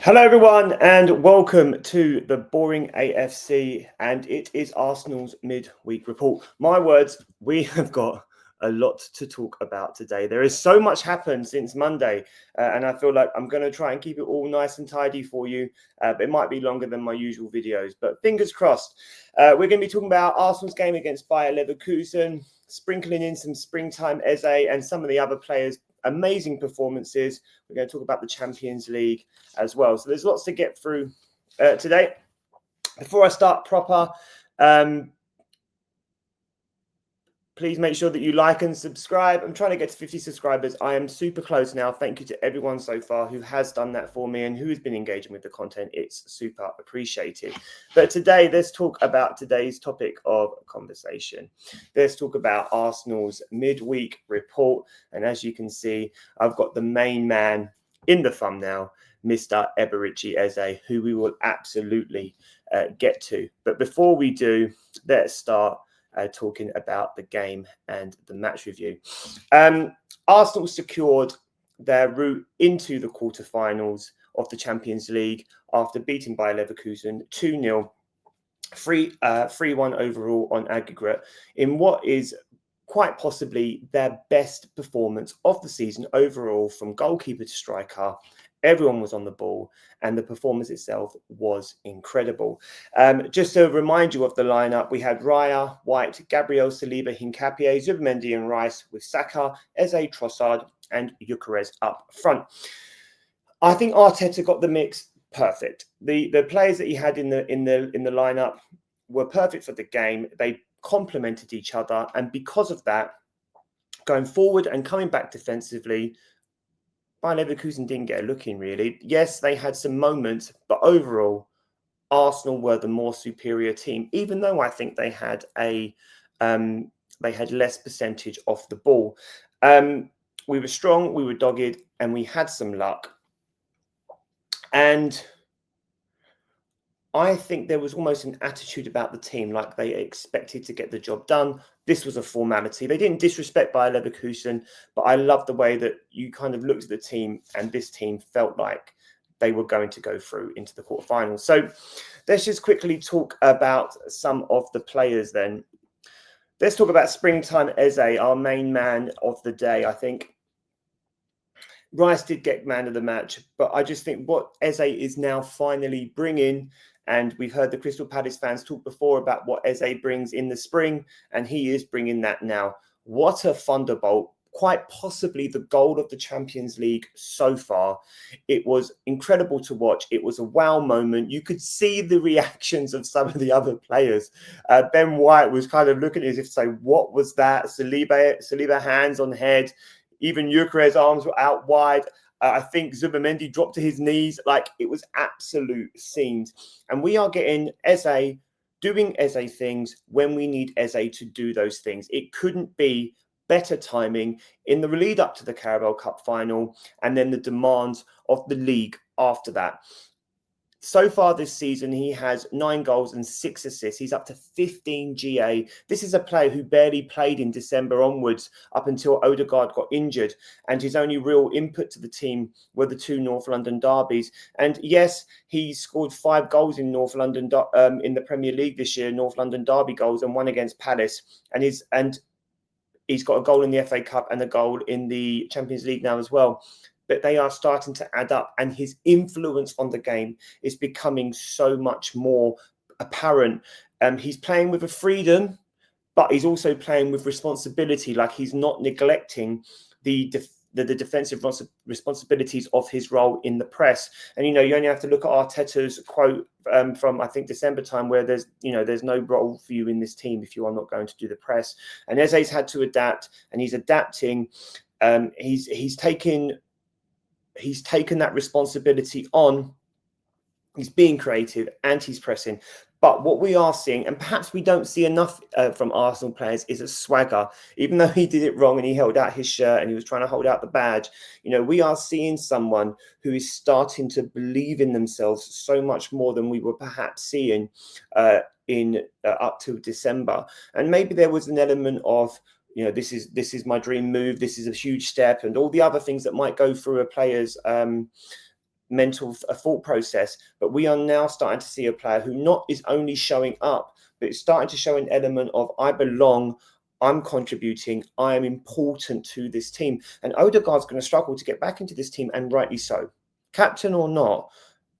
Hello, everyone, and welcome to the Boring AFC. And it is Arsenal's midweek report. My words, we have got a lot to talk about today. There is so much happened since Monday, and I feel like I'm going to try and keep it all nice and tidy for you. But it might be longer than my usual videos, but fingers crossed. We're going to be talking about Arsenal's game against Bayer Leverkusen, sprinkling in some springtime Eze and some of the other players. Amazing performances. We're going to talk about the Champions League as well. So there's lots to get through today. Before I start proper, please make sure that you like and subscribe. I'm trying to get to 50 subscribers. I am super close now. Thank you to everyone so far who has done that for me and who has been engaging with the content. It's super appreciated. But today, let's talk about today's topic of conversation. Let's talk about Arsenal's midweek report. And as you can see, I've got the main man in the thumbnail, Mr. Eberechi Eze, who we will absolutely get to. But before we do, let's start talking about the game and the match review. Arsenal secured their route into the quarterfinals of the Champions League after beating Bayer Leverkusen 2-0, 3-1 overall on aggregate in what is quite possibly their best performance of the season overall, from goalkeeper to striker. Everyone was on the ball, and the performance itself was incredible. Just to remind you of the lineup, we had Raya, White, Gabriel, Saliba, Hincapié, Zubimendi and Rice, with Saka, Eze, Trossard and Gyökeres up front. I think Arteta got the mix perfect. The players that he had in the lineup were perfect for the game. They complemented each other, and because of that, going forward and coming back defensively, Bayer Leverkusen didn't get a look in, really. Yes, they had some moments, but overall, Arsenal were the more superior team, even though I think they had less percentage off the ball. We were strong, we were dogged, and we had some luck. And I think there was almost an attitude about the team, like they expected to get the job done. This was a formality. They didn't disrespect Bayer Leverkusen, but I love the way that you kind of looked at the team, and this team felt like they were going to go through into the quarterfinals. So let's just quickly talk about some of the players then. Let's talk about springtime Eze, our main man of the day, I think. Rice did get man of the match, but I just think what Eze is now finally bringing, and we've heard the Crystal Palace fans talk before about what Eze brings in the spring, and he is bringing that now. What a thunderbolt. Quite possibly the goal of the Champions League so far. It was incredible to watch. It was a wow moment. You could see the reactions of some of the other players. Ben White was kind of looking as if to say, what was that? Saliba hands on head. Even Gyökeres' arms were out wide. I think Zubimendi dropped to his knees. Like, it was absolute scenes. And we are getting Eze doing Eze things when we need Eze to do those things. It couldn't be better timing in the lead up to the Carabao Cup final, and then the demands of the league after that. So far this season, he has 9 goals and 6 assists. He's up to 15 GA. This is a player who barely played in December onwards up until Odegaard got injured. And his only real input to the team were the 2 North London derbies. And yes, he scored 5 goals in North London in the Premier League this year, North London derby goals, and 1 against Palace. And he's got a goal in the FA Cup and a goal in the Champions League now as well. But they are starting to add up, and his influence on the game is becoming so much more apparent. He's playing with a freedom, but he's also playing with responsibility. Like, he's not neglecting the defensive responsibilities of his role in the press. And, you only have to look at Arteta's quote from, I think, December time, where there's no role for you in this team if you are not going to do the press. And Eze's had to adapt, and he's adapting. He's taken that responsibility on. He's being creative and he's pressing. But what we are seeing, and perhaps we don't see enough from Arsenal players, is a swagger. Even though he did it wrong and he held out his shirt and he was trying to hold out the badge, we are seeing someone who is starting to believe in themselves so much more than we were perhaps seeing in up to December. And maybe there was an element of, this is my dream move. This is a huge step, and all the other things that might go through a player's a thought process, but we are now starting to see a player who not is only showing up, but it's starting to show an element of I belong, I'm contributing, I am important to this team. And Odegaard's going to struggle to get back into this team, and rightly so. Captain or not,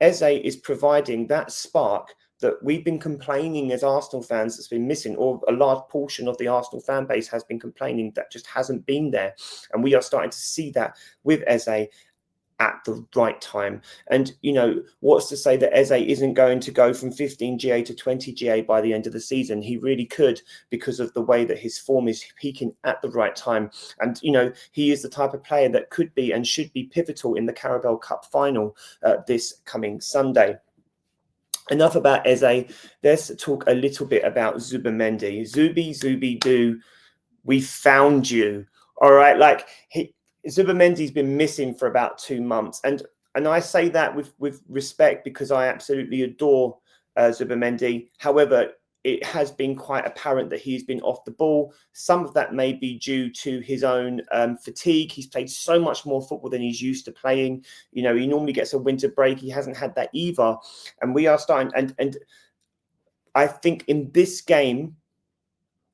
Eze is providing that spark that we've been complaining as Arsenal fans that's been missing, or a large portion of the Arsenal fan base has been complaining that just hasn't been there. And we are starting to see that with Eze at the right time. And, you know, what's to say that Eze isn't going to go from 15 GA to 20 GA by the end of the season? He really could, because of the way that his form is peaking at the right time. And, you know, he is the type of player that could be and should be pivotal in the Carabao Cup final this coming Sunday. Enough about Eze. Let's talk a little bit about Zubimendi. Zubi Doo, we found you. All right, like Zubimendi's been missing for about 2 months, and I say that with respect because I absolutely adore Zubimendi. However, it has been quite apparent that he's been off the ball. Some of that may be due to his own fatigue. He's played so much more football than he's used to playing. You know, he normally gets a winter break. He hasn't had that either, and we are starting. And I think in this game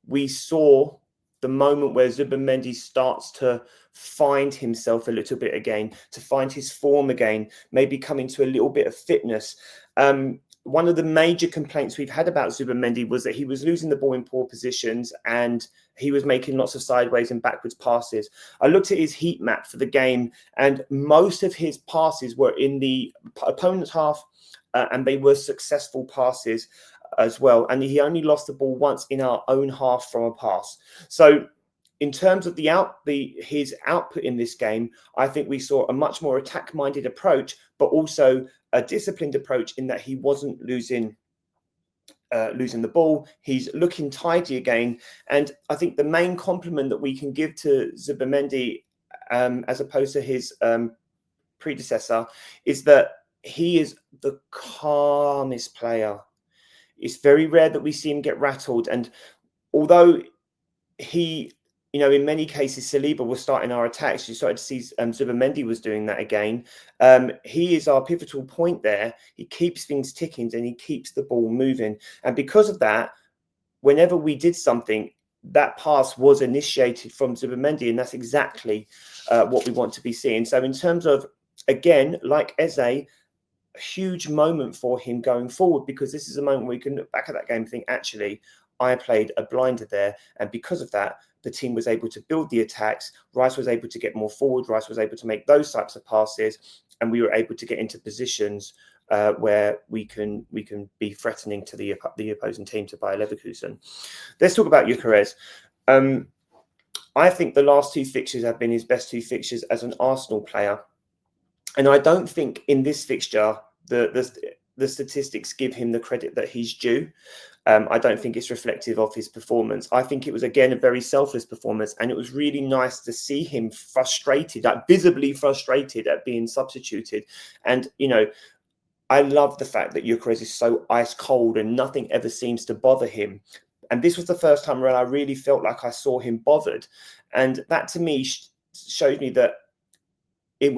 we saw the moment where Zubimendi starts to find himself a little bit again, to find his form again, maybe come into a little bit of fitness. One of the major complaints we've had about Zubimendi was that he was losing the ball in poor positions and he was making lots of sideways and backwards passes. I looked at his heat map for the game, and most of his passes were in the opponent's half, and they were successful passes as well. And he only lost the ball once in our own half from a pass. So in terms of his output in this game, I think we saw a much more attack-minded approach, but also a disciplined approach in that he wasn't losing the ball. He's looking tidy again. And I think the main compliment that we can give to Zubimendi, as opposed to his predecessor, is that he is the calmest player. It's very rare that we see him get rattled. And although he, you know, in many cases, Saliba was starting our attacks, you started to see Zubimendi was doing that again. He is our pivotal point there. He keeps things ticking and he keeps the ball moving. And because of that, whenever we did something, that pass was initiated from Zubimendi, and that's exactly what we want to be seeing. So in terms of, again, like Eze, a huge moment for him going forward, because this is a moment where you can look back at that game and think, actually, I played a blinder there. And because of that, the team was able to build the attacks. Rice was able to get more forward. Rice was able to make those types of passes. And we were able to get into positions where we can be threatening to the opposing team, to Bayer Leverkusen. Let's talk about Gyökeres. I think the last 2 fixtures have been his best 2 fixtures as an Arsenal player. And I don't think in this fixture the statistics give him the credit that he's due. I don't think it's reflective of his performance. I think it was, again, a very selfless performance, and it was really nice to see him frustrated, like visibly frustrated at being substituted. And, you know, I love the fact that Gyökeres is so ice cold and nothing ever seems to bother him. And this was the first time where I really felt like I saw him bothered. And that to me showed me that he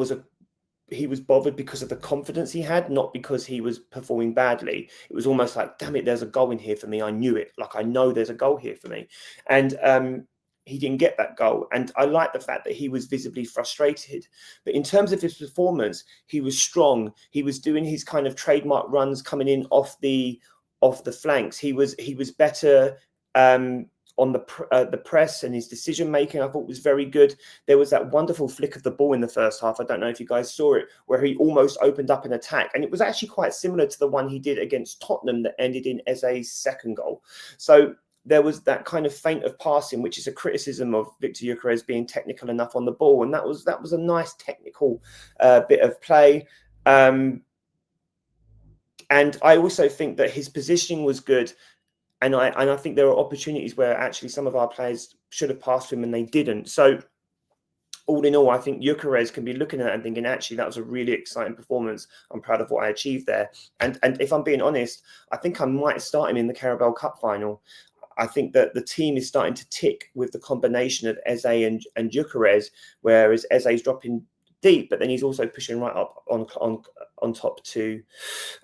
was bothered because of the confidence he had, not because he was performing badly. It was almost like, damn it, there's a goal in here for me. I knew it. Like, I know there's a goal here for me. And he didn't get that goal. And I like the fact that he was visibly frustrated. But in terms of his performance, he was strong. He was doing his kind of trademark runs coming in off the flanks. He was better on the press, and his decision making I thought was very good. There was that wonderful flick of the ball in the first half. I don't know if you guys saw it, where he almost opened up an attack, and it was actually quite similar to the one he did against Tottenham that ended in Eze's second goal. So there was that kind of feint of passing, which is a criticism of Victor Gyökeres being technical enough on the ball, and that was a nice technical bit of play. And I also think that his positioning was good. And I think there are opportunities where actually some of our players should have passed him and they didn't. So all in all, I think Gyökeres can be looking at that and thinking, actually, that was a really exciting performance. I'm proud of what I achieved there. And if I'm being honest, I think I might start him in the Carabao Cup final. I think that the team is starting to tick with the combination of Eze and Gyökeres, whereas Eze's dropping deep, but then he's also pushing right up on top to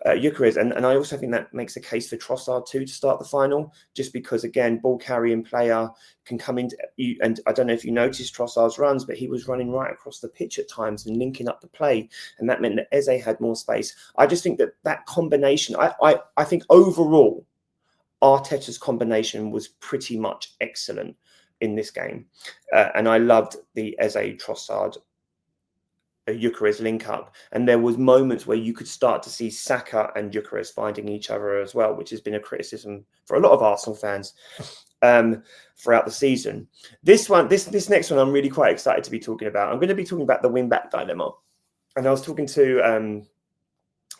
Gyökeres. And I also think that makes a case for Trossard too to start the final, just because, again, ball carrying player can come into you. And I don't know if you noticed Trossard's runs, but he was running right across the pitch at times and linking up the play. And that meant that Eze had more space. I just think that combination, I think overall, Arteta's combination was pretty much excellent in this game. And I loved the Eze Trossard Gyökeres link up, and there was moments where you could start to see Saka and Gyökeres finding each other as well, which has been a criticism for a lot of Arsenal fans throughout the season. This next one I'm really quite excited to be talking about. I'm going to be talking about the wing-back dilemma, and I was talking to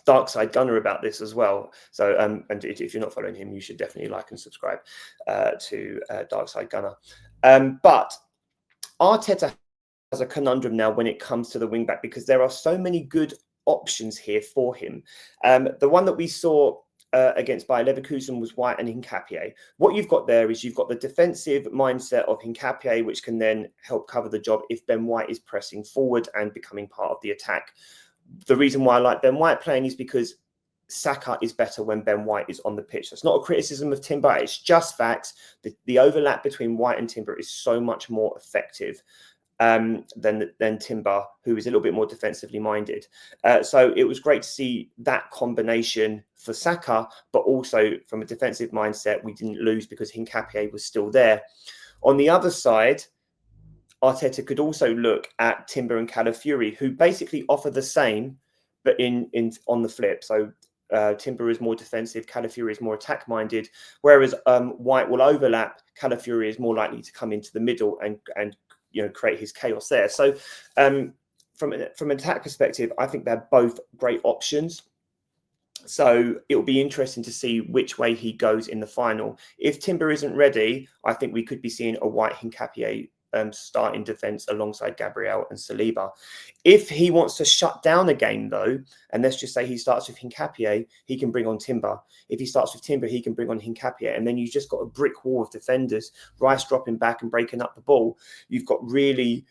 Darkside Gunner about this as well. So, and if you're not following him, you should definitely like and subscribe to Darkside Gunner. But Arteta has a conundrum now when it comes to the wing back, because there are so many good options here for him. The one that we saw against Bayer Leverkusen was White and Hincapié. What you've got there is you've got the defensive mindset of Hincapié, which can then help cover the job if Ben White is pressing forward and becoming part of the attack. The reason why I like Ben White playing is because Saka is better when Ben White is on the pitch. That's not a criticism of Timber. It's just facts. The overlap between White and Timber is so much more effective than Timber, who is a little bit more defensively minded. So it was great to see that combination for Saka, but also from a defensive mindset, we didn't lose because Hincapié was still there. On the other side, Arteta could also look at Timber and Calafiori, who basically offer the same, but in on the flip. So Timber is more defensive, Calafiori is more attack-minded, whereas White will overlap. Calafiori is more likely to come into the middle and create his chaos there. So from an attack perspective, I think they're both great options. So it will be interesting to see which way he goes in the final. If Timber isn't ready, I think we could be seeing a White Hincapié start in defence alongside Gabriel and Saliba. If he wants to shut down a game, though, and let's just say he starts with Hincapié, he can bring on Timber. If he starts with Timber, he can bring on Hincapié. And then you've just got a brick wall of defenders, Rice dropping back and breaking up the ball. You've got really,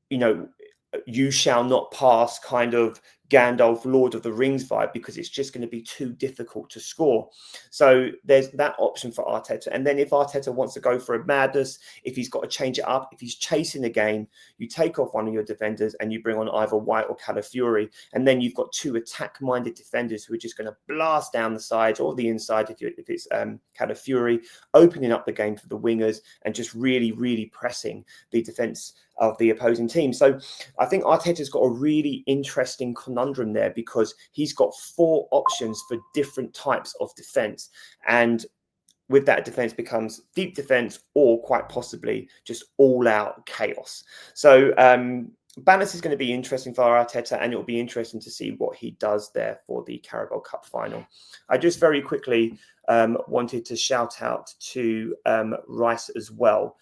you shall not pass kind of Gandalf, Lord of the Rings vibe, because it's just going to be too difficult to score. So there's that option for Arteta. And then if Arteta wants to go for a madness, if he's got to change it up, if he's chasing the game, you take off one of your defenders and you bring on either White or Calafiori. And then you've got two attack-minded defenders who are just going to blast down the sides or the inside if it's Calafiori, opening up the game for the wingers and just really, really pressing the defence of the opposing team. So I think Arteta's got a really interesting conundrum there, because he's got four options for different types of defence. And with that, defence becomes deep defence or quite possibly just all-out chaos. So balance is going to be interesting for Arteta, and it will be interesting to see what he does there for the Carabao Cup final. I just very quickly wanted to shout out to Rice as well.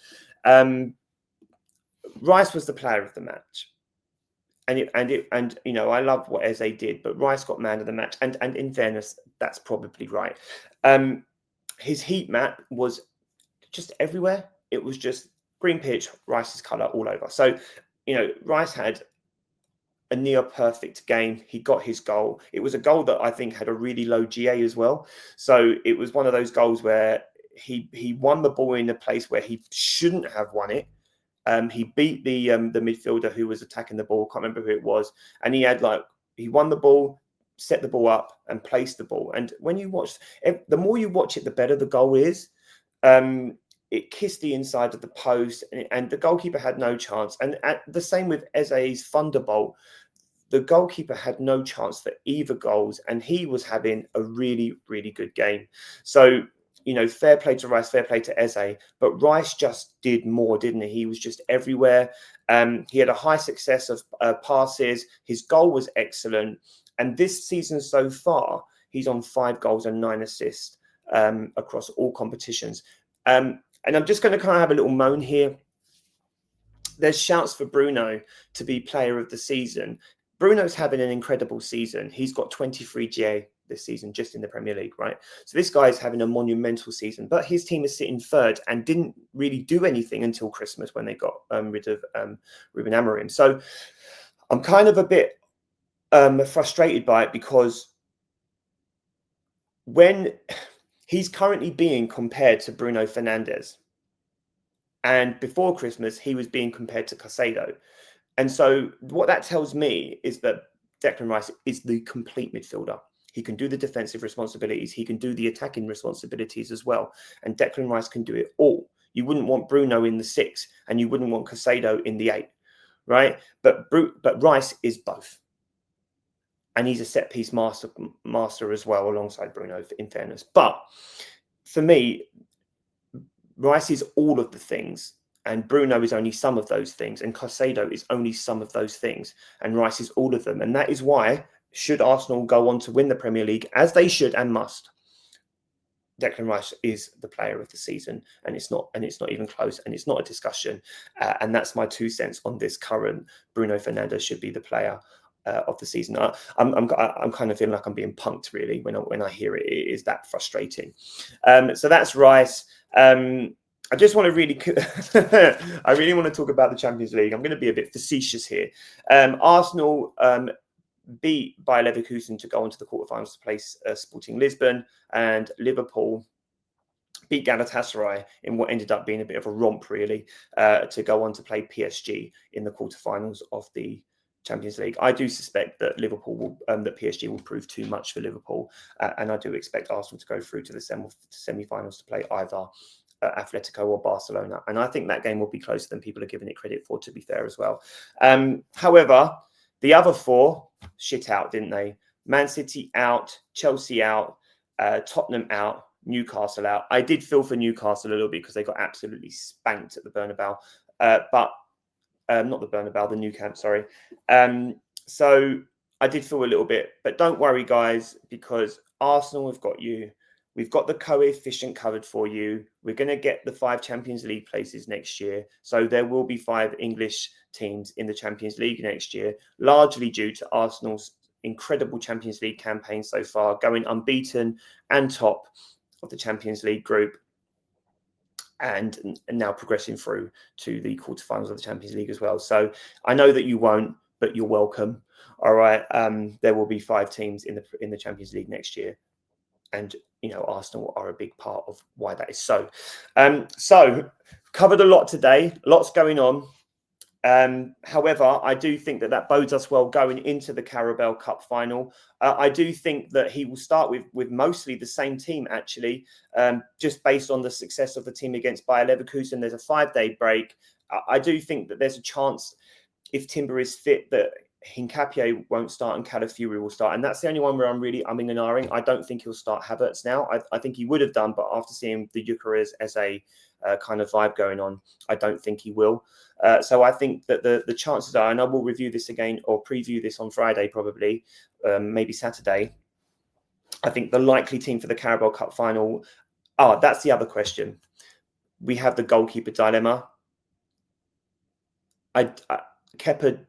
Rice was the player of the match. And I loved what Eze did, but Rice got man of the match. And in fairness, that's probably right. His heat map was just everywhere. It was just green pitch, Rice's colour all over. So, Rice had a near perfect game. He got his goal. It was a goal that I think had a really low GA as well. So it was one of those goals where he won the ball in a place where he shouldn't have won it. He beat the midfielder who was attacking the ball. Can't remember who it was. And he won the ball, set the ball up, and placed the ball. And when you watch, the more you watch it, the better the goal is. It kissed the inside of the post, and the goalkeeper had no chance. And the same with Eze's thunderbolt. The goalkeeper had no chance for either goals, and he was having a really, really good game. So, fair play to Rice, fair play to Eze, but Rice just did more, didn't he? He was just everywhere. He had a high success of passes. His goal was excellent. And this season so far, he's on 5 goals and 9 assists across all competitions. And I'm just going to kind of have a little moan here. There's shouts for Bruno to be player of the season. Bruno's having an incredible season. He's got 23 GA this season just in the Premier League, right? So this guy is having a monumental season, but his team is sitting third and didn't really do anything until Christmas when they got rid of Ruben Amorim. So I'm kind of a bit frustrated by it, because when he's currently being compared to Bruno Fernandes, and before Christmas he was being compared to Caicedo, and so what that tells me is that Declan Rice is the complete midfielder. He can do the defensive responsibilities, he can do the attacking responsibilities as well, and Declan Rice can do it all. You wouldn't want Bruno in the 6, and you wouldn't want Caicedo in the 8, right? But Rice is both. And he's a set-piece master as well, alongside Bruno, in fairness. But for me, Rice is all of the things, and Bruno is only some of those things, and Caicedo is only some of those things, and Rice is all of them. And that is why, should Arsenal go on to win the Premier League, as they should and must, Declan Rice is the player of the season, and it's not even close, and it's not a discussion. And that's my 2 cents on this current Bruno Fernandes should be the player of the season. I'm kind of feeling like I'm being punked, really, when I hear it. It is that frustrating. So that's Rice. I just want to really, I really want to talk about the Champions League. I'm going to be a bit facetious here. Arsenal beat Bayer Leverkusen to go on to the quarterfinals to place Sporting Lisbon, and Liverpool beat Galatasaray in what ended up being a bit of a romp, really, to go on to play PSG in the quarterfinals of the Champions League. I do suspect that that PSG will prove too much for Liverpool, and I do expect Arsenal to go through to the semi-finals to play either Atletico or Barcelona. And I think that game will be closer than people are giving it credit for, to be fair as well. However, the other 4 shit out, didn't they? Man City out, Chelsea out, Tottenham out, Newcastle out. I did feel for Newcastle a little bit, because they got absolutely spanked at the Bernabeu. But not the Bernabeu, the Nou Camp, sorry. So I did feel a little bit, but don't worry, guys, because Arsenal have got you. We've got the coefficient covered for you. We're going to get the 5 Champions League places next year. So there will be 5 English teams in the Champions League next year, largely due to Arsenal's incredible Champions League campaign so far, going unbeaten and top of the Champions League group, and now progressing through to the quarterfinals of the Champions League as well. So I know that you won't, but you're welcome. All right. There will be 5 teams in the Champions League next year. And, Arsenal are a big part of why that is so. So covered a lot today, lots going on. However, I do think that bodes us well going into the Carabao Cup final. I do think that he will start with mostly the same team, actually, just based on the success of the team against Bayer Leverkusen. There's a 5-day break. I do think that there's a chance, if Timber is fit, that Hincapié won't start and Calafiori will start. And that's the only one where I'm really umming and ahhing. I don't think he'll start Havertz now. I think he would have done, but after seeing the Gyökeres as a kind of vibe going on, I don't think he will. So I think that the chances are, and I will review this again or preview this on Friday, probably, maybe Saturday. I think the likely team for the Carabao Cup final. That's the other question. We have the goalkeeper dilemma. Kepa.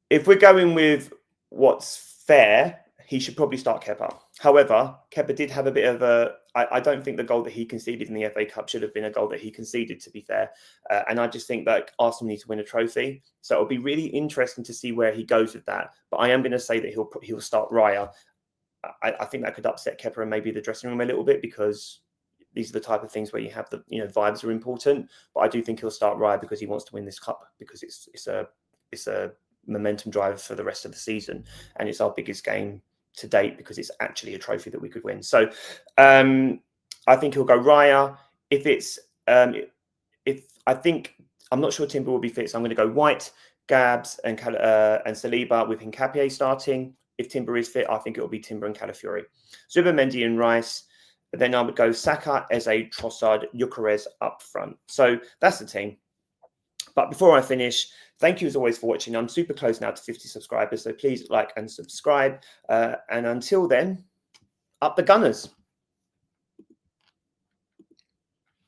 If we're going with what's fair, he should probably start Kepa. However, Kepa did have a bit of a... I don't think the goal that he conceded in the FA Cup should have been a goal that he conceded, to be fair. And I just think that Arsenal need to win a trophy. So it'll be really interesting to see where he goes with that. But I am going to say that he'll start Raya. I think that could upset Kepa and maybe the dressing room a little bit, because these are the type of things where you have the vibes are important. But I do think he'll start Raya because he wants to win this cup, because it's a momentum driver for the rest of the season, and it's our biggest game to date because it's actually a trophy that we could win. So I think he'll go Raya. I'm not sure Timber will be fit, so I'm going to go White, Gabs, and Saliba with Hincapié starting. If Timber is fit, I think it will be Timber and Calafiori. Zubimendi and Rice. But then I would go Saka, Eze, Trossard, Gyökeres up front. So that's the team. But before I finish, thank you as always for watching. I'm super close now to 50 subscribers, so please like and subscribe. And until then, up the Gunners.